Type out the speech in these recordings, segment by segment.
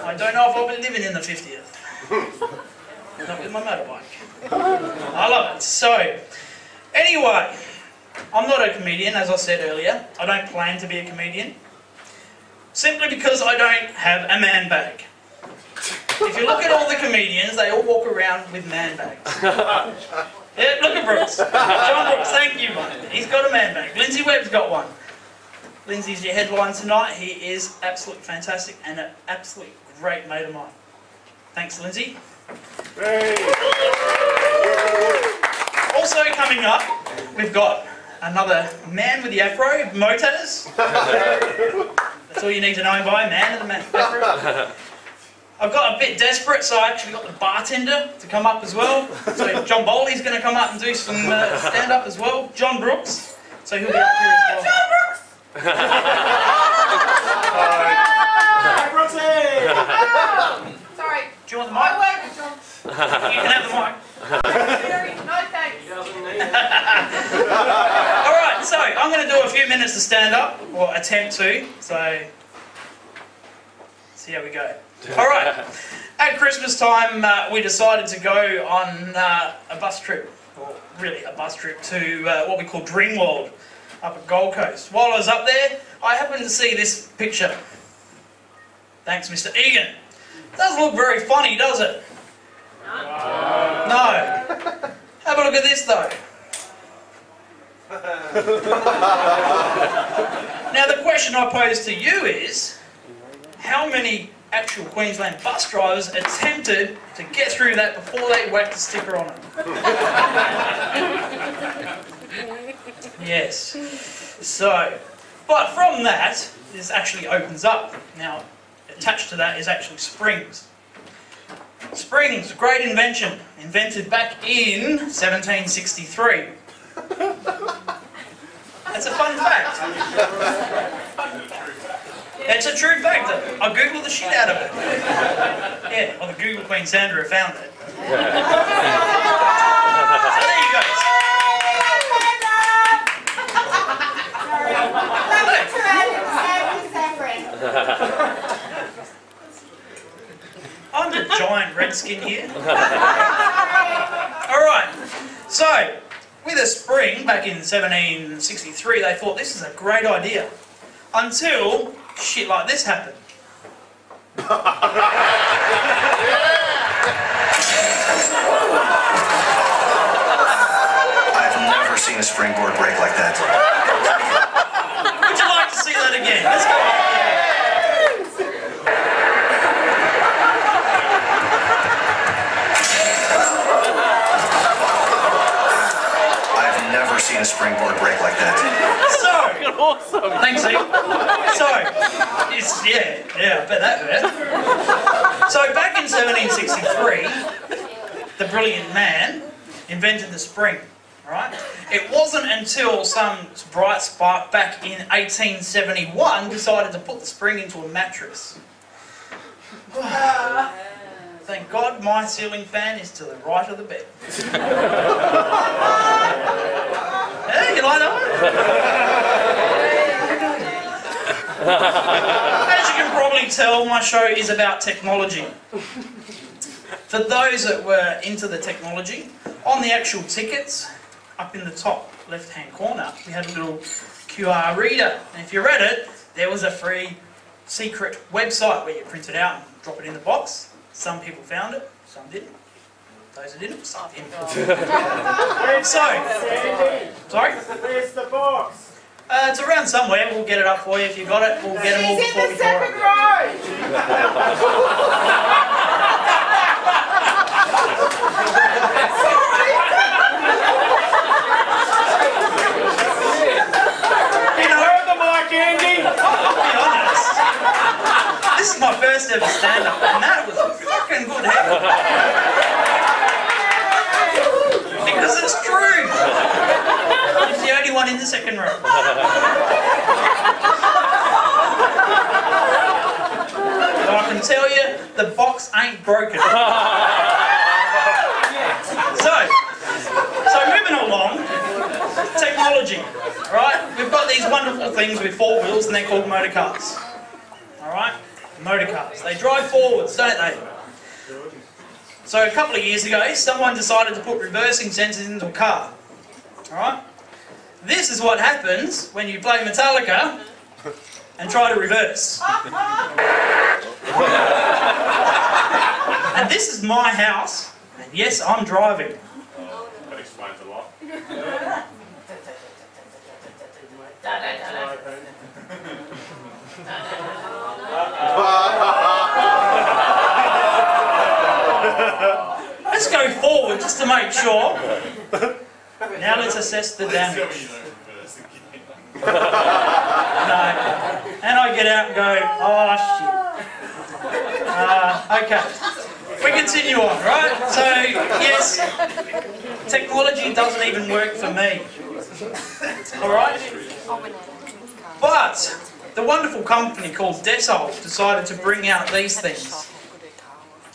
I don't know if I'll be living in the 50th. Not with my motorbike. I love it. So, anyway, I'm not a comedian, as I said earlier. I don't plan to be a comedian. Simply because I don't have a man bag. If you look at all the comedians, they all walk around with man bags. Yeah, look at Brooks. John Brooks, thank you, mate. He's got a man bag. Lindsay Webb's got one. Lindsay's your headline tonight. He is absolutely fantastic and an absolutely great mate of mine. Thanks, Lindsay. Hey. Also coming up, we've got another man with the afro, Motaz. That's all you need to know him by, man with the afro. I've got a bit desperate, so I actually got the bartender to come up as well. So John Bowley's going to come up and do some stand-up as well. John Brooks, so he'll be up here as well. John Brooks! Hi, Brooksy! Sorry. Do you want the mic? I work with John. You can have the mic. No thanks. Alright, so I'm going to do a few minutes of stand-up, or attempt to, so see how we go. Alright, at Christmas time we decided to go on a bus trip, or really a bus trip to what we call Dreamworld up at Gold Coast. While I was up there, I happened to see this picture. Thanks, Mr. Egan. Doesn't look very funny, does it? No. Have a look at this though. Now the question I pose to you is, how many actual Queensland bus drivers attempted to get through that before they whacked the sticker on it? Yes. So, but from that, this actually opens up. Now, attached to that is actually springs. Springs, great invention, invented back in 1763. That's a fun fact. It's a true fact. I googled the shit out of it. Yeah, well, the Google Queen Sandra found it. So there you go. I'm the giant redskin here. Alright, so with a spring back in 1763, they thought this is a great idea. Until shit like this happened. I've never seen a springboard break like that. Would you like to see that again? Let's go. I've never seen a springboard break like that. So, awesome. Thanks, Steve. So, it's, yeah, I bet that hurt. So back in 1763, the brilliant man invented the spring, right? It wasn't until some bright spark back in 1871 decided to put the spring into a mattress. Thank God my ceiling fan is to the right of the bed. Hey, you like that one? As you can probably tell, my show is about technology. For those that were into the technology, on the actual tickets, up in the top left-hand corner, we had a little QR reader. And if you read it, there was a free secret website where you print it out and drop it in the box. Some people found it, some didn't. Those who didn't, some didn't. Sorry? Where's the box? It's around somewhere. We'll get it up for you. If you got it, we'll get them all before we tore it. This is my first ever stand-up, and that was a fucking good hell. Because it's true. He's the only one in the second row. But I can tell you, the box ain't broken. So moving along, technology. Alright, we've got these wonderful things with 4 wheels, and they're called motor cars. Alright? motor cars. They drive forwards, don't they? So a couple of years ago, someone decided to put reversing sensors into a car. Alright? This is what happens when you play Metallica and try to reverse. And this is my house, and yes, I'm driving. That explains a lot. Let's go forward just to make sure. Now let's assess the damage. No. And I get out and go, oh shit. Okay. We continue on, right? So, yes, technology doesn't even work for me. Alright? But the wonderful company called Decol decided to bring out these things.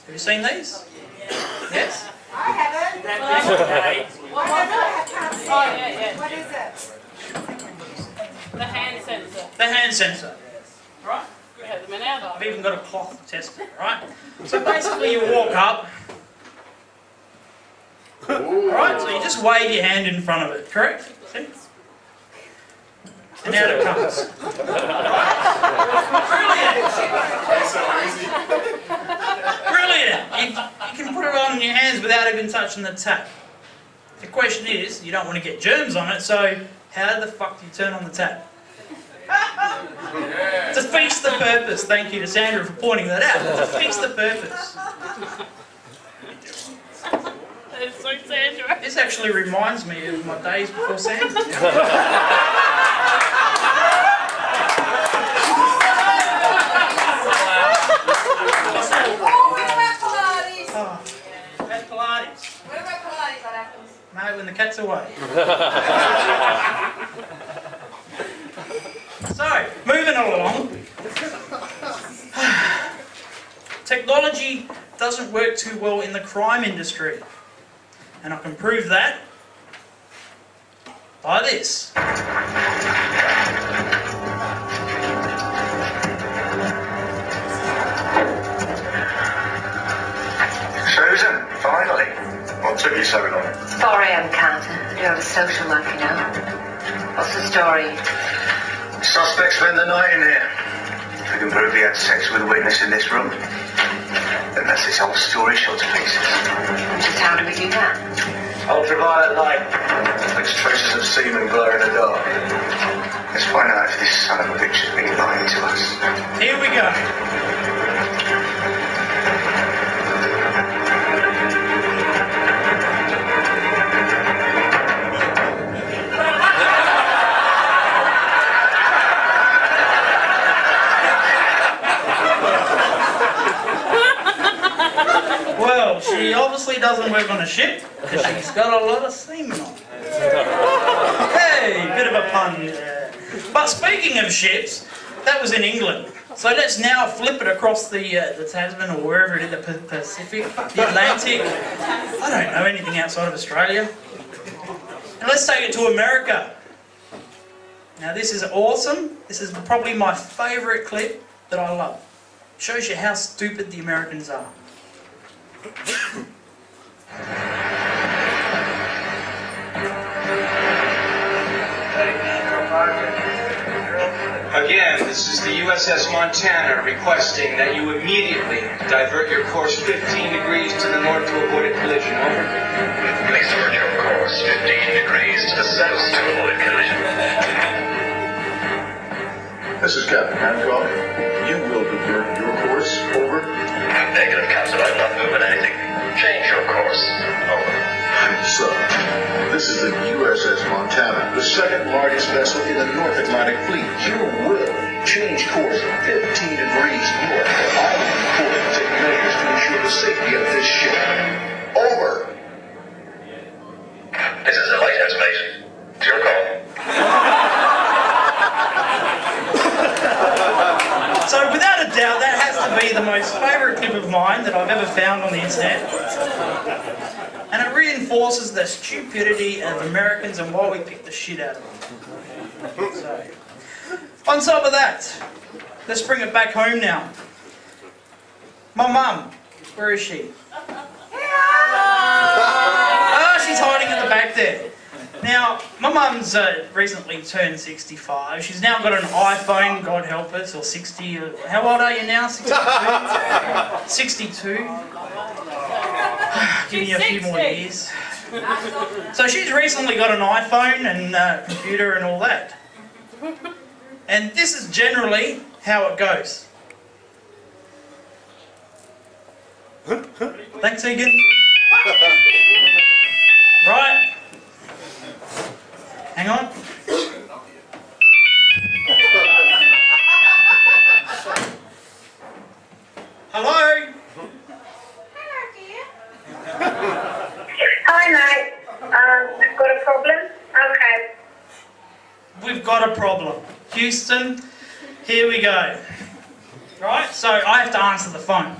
Have you seen these? Yes? I haven't. What is it? The hand sensor. The hand sensor. Right? Yeah, the Manado. I've even got a cloth to test it, right? So basically you walk up. Alright, so you just wave your hand in front of it, correct? See? And out it comes. Brilliant! You can put it on your hands without even touching the tap. The question is, you don't want to get germs on it, so how the fuck do you turn on the tap? Defeats the purpose. Thank you to Sandra for pointing that out. Defeats the purpose. That's so Sandra. This actually reminds me of my days before Sandra. Oh, that's Pilates. What about Pilates? What happens? No, when the cat's away. So, moving along. Technology doesn't work too well in the crime industry. And I can prove that by this. Susan, finally. What took you so long? 4 a.m. Carter. I do have a social life, you know. What's the story? Suspect spent the night in here. If we can prove he had sex with a witness in this room, then that's his whole story shot to pieces. Just how do we do that? Ultraviolet light. Makes traces of semen glow in the dark. Let's find out if this son of a bitch has been lying to us. Here we go. Well, she obviously doesn't work on a ship because she's got a lot of semen on. Hey, bit of a pun there. But speaking of ships, that was in England. So let's now flip it across the Tasman or wherever it is, the Pacific, the Atlantic. I don't know anything outside of Australia. And let's take it to America. Now this is awesome. This is probably my favourite clip that I love. Shows you how stupid the Americans are. Again, this is the USS Montana requesting that you immediately divert your course 15 degrees to the north to avoid a collision. Over. Please divert your course 15 degrees to the south to avoid collision. This is Captain Hancock. You will divert your course. Over. Negative, Captain. I'm not moving anything. Change your course. Over. Sir, this is the USS Montana, the second largest vessel in the North Atlantic Fleet. You will change course 15 degrees north. I will report and take measures to ensure the safety of this ship. Over. This is the lighthouse, mate. It's your call. So without a doubt, that has to be the most favourite clip of mine that I've ever found on the internet. And it reinforces the stupidity of Americans and why we pick the shit out of them. So, on top of that, let's bring it back home now. My mum. Where is she? Oh, she's hiding in the back there. Now, my mum's recently turned 65. She's now got an iPhone, God help us, or 60. How old are you now? 62? 62? Giving you a few more years. So she's recently got an iPhone and computer and all that. And this is generally how it goes. Thanks, Egan. Right. Hang on. Hello? Hello, dear. Hi, mate. I've got a problem. Okay. We've got a problem. Houston, here we go. Right, so I have to answer the phone.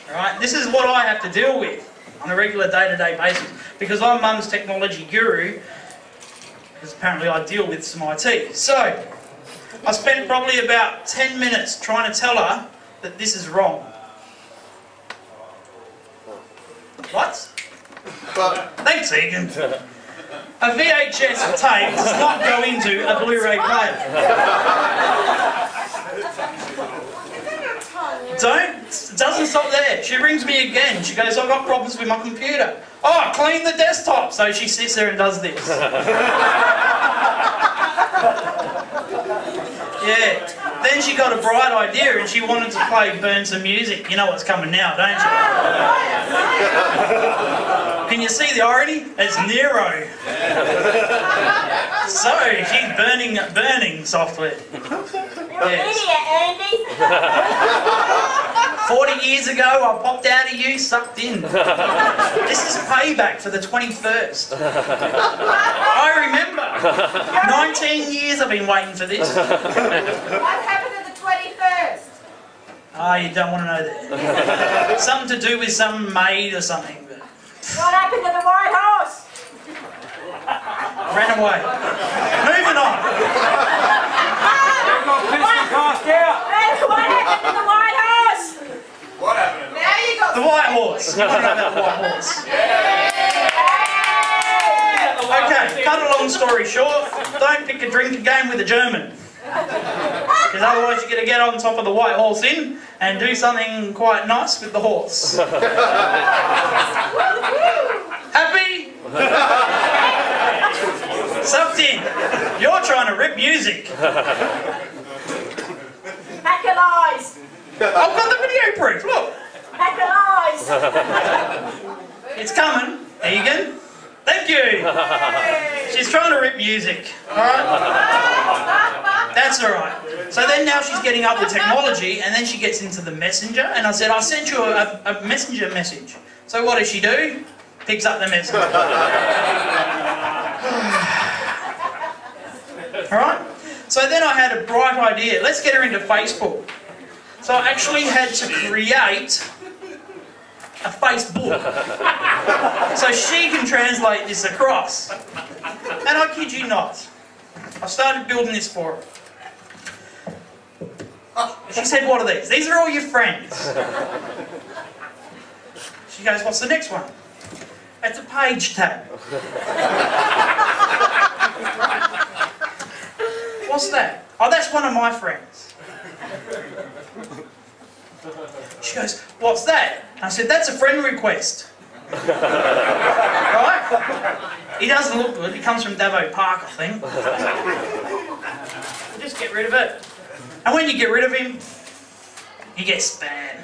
Alright, this is what I have to deal with on a regular day-to-day basis because I'm Mum's technology guru, because apparently I deal with some IT. So, I spent probably about 10 minutes trying to tell her that this is wrong. What? Thanks, Egan. A VHS tape does not go into a Blu-ray player. It doesn't stop there. She rings me again. She goes, I've got problems with my computer. Oh, clean the desktop. So she sits there and does this. Yeah. Then she got a bright idea and she wanted to burn some music. You know what's coming now, don't you? Can you see the irony? It's Nero. So she's burning software. Yes. 40 years ago, I popped out of you, sucked in. This is payback for the 21st. I remember. 19 years I've been waiting for this. What happened to the 21st? Ah, you don't want to know that. Something to do with some maid or something. But What happened to the White Horse? ran away. Moving on. What happened to the White Horse? What happened? Now you got The White Horse. You want to know about the White Horse? Okay, cut a long story short, don't pick a drinking game with a German. Because otherwise you're going to get on top of the White Horse Inn and do something quite nice with the horse. Happy? Sucked in. You're trying to rip music. Pack of lies. I've got the video proof, look. Pack of lies. It's coming. Egan. Thank you. She's trying to rip music. Alright? That's alright. So then now she's getting up with technology and then she gets into the messenger and I said, I sent you a messenger message. So what does she do? Picks up the message. Alright? So then I had a bright idea. Let's get her into Facebook. So I actually had to create a Facebook so she can translate this across. And I kid you not, I started building this for her. She said, what are these? These are all your friends. She goes, what's the next one? It's a page tab. What's that? Oh, that's one of my friends. She goes, what's that? I said, that's a friend request. Right? He doesn't look good. He comes from Davo Park, I think. Just get rid of it. And when you get rid of him, you get spam.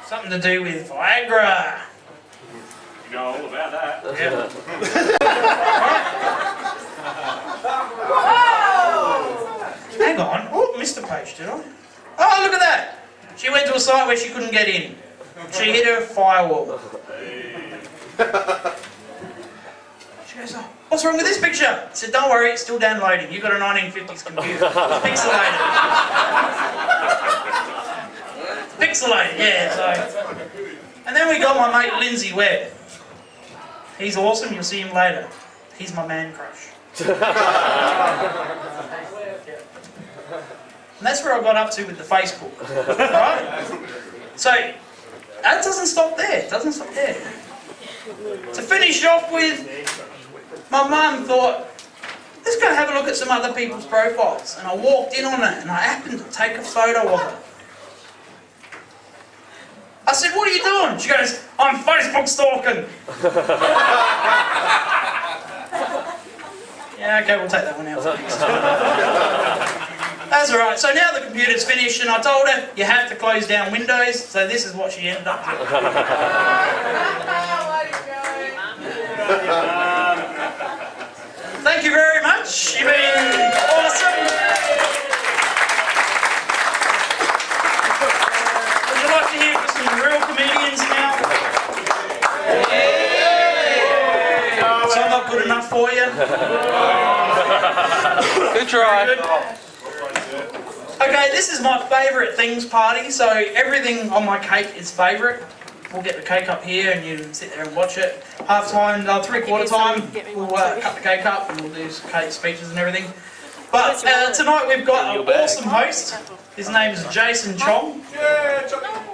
Something to do with Viagra. You know all about that. Yeah. Hang on. Oh, missed a page, did I? Oh, look at that. She went to a site where she couldn't get in. She hit her firewall. She goes, oh, what's wrong with this picture? I said, don't worry, it's still downloading. You've got a 1950s computer. It's pixelated. It's pixelated, yeah. So. And then we got my mate Lindsay Webb. He's awesome, you'll see him later. He's my man crush. And that's where I got up to with the Facebook, right? So, that doesn't stop there, it doesn't stop there. To finish off with, my mum thought, let's go have a look at some other people's profiles. And I walked in on it and I happened to take a photo of it. I said, what are you doing? She goes, I'm Facebook stalking. Yeah, okay, we'll take that one out. That's alright. So now the computer's finished and I told her, you have to close down Windows. So this is what she ended up with. Thank you very much. You've been awesome. Would you like to hear from some real comedians now? So I'm not good enough for you? Good try. Good. Okay, this is my favourite things party, so everything on my cake is favourite. We'll get the cake up here and you can sit there and watch it. Half time, 3/4 time, we'll cut the cake up and we'll do cake speeches and everything. But tonight we've got an awesome host. His name is Chong. Yeah, Chong.